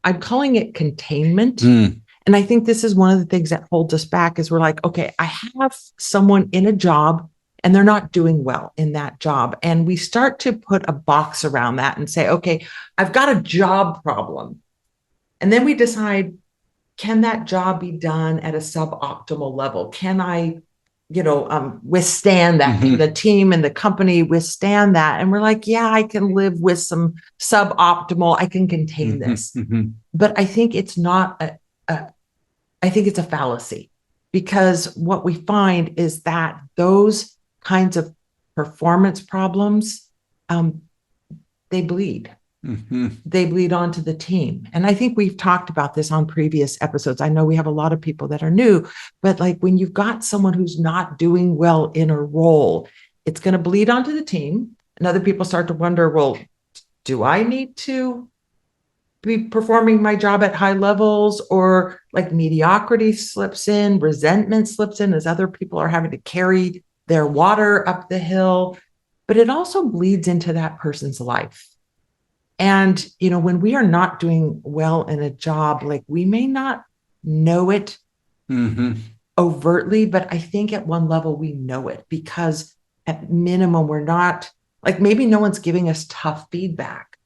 I'm calling it containment. Mm. And I think this is one of the things that holds us back is we're like, okay, I have someone in a job and they're not doing well in that job. And we start to put a box around that and say, okay, I've got a job problem. And then we decide, can that job be done at a suboptimal level? Can I, withstand that? Can the team and the company withstand that? And we're like, yeah, I can live with some suboptimal, I can contain this. But I think it's not I think it's a fallacy, because what we find is that those kinds of performance problems, um, they bleed. They bleed onto the team. And I think we've talked about this on previous episodes. I know we have a lot of people that are new, but like when you've got someone who's not doing well in a role, it's going to bleed onto the team. And other people start to wonder, well, do I need to be performing my job at high levels? Or like mediocrity slips in, resentment slips in as other people are having to carry their water up the hill. But it also bleeds into that person's life. And, when we are not doing well in a job, like we may not know it overtly, but I think at one level we know it, because at minimum, we're not like, maybe no one's giving us tough feedback,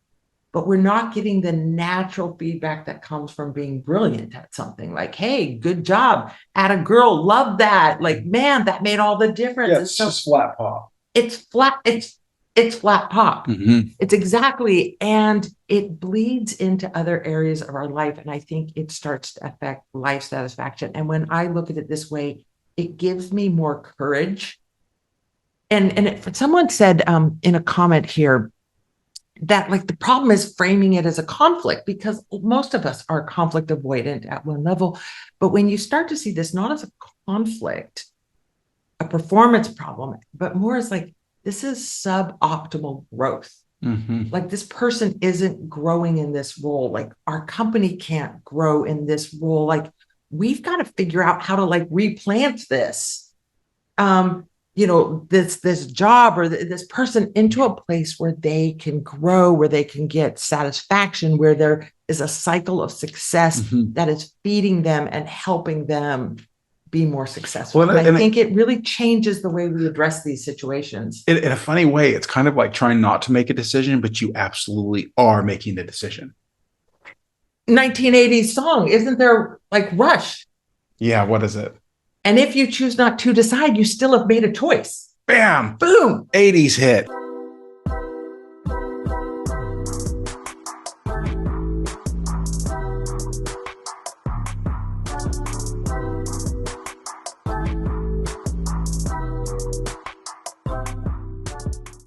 but we're not getting the natural feedback that comes from being brilliant at something. Like, hey, good job. Atta girl, love that. Like, man, that made all the difference. Yeah, it's just flat pop. It's flat. It's flat pop. It's exactly. And it bleeds into other areas of our life. And I think it starts to affect life satisfaction. And when I look at it this way, it gives me more courage. And someone said in a comment here that like the problem is framing it as a conflict, because most of us are conflict avoidant at one level. But when you start to see this not as a conflict, a performance problem, but more as like, this is suboptimal growth. Like this person isn't growing in this role. Like our company can't grow in this role. Like we've got to figure out how to like replant this, this job or this person into a place where they can grow, where they can get satisfaction, where there is a cycle of success that is feeding them and helping them be more successful. Well, and I think it really changes the way we address these situations. In a funny way, it's kind of like trying not to make a decision, but you absolutely are making the decision. 1980s song, isn't there like Rush? Yeah, what is it? And if you choose not to decide, you still have made a choice. Bam! Boom! 80s hit.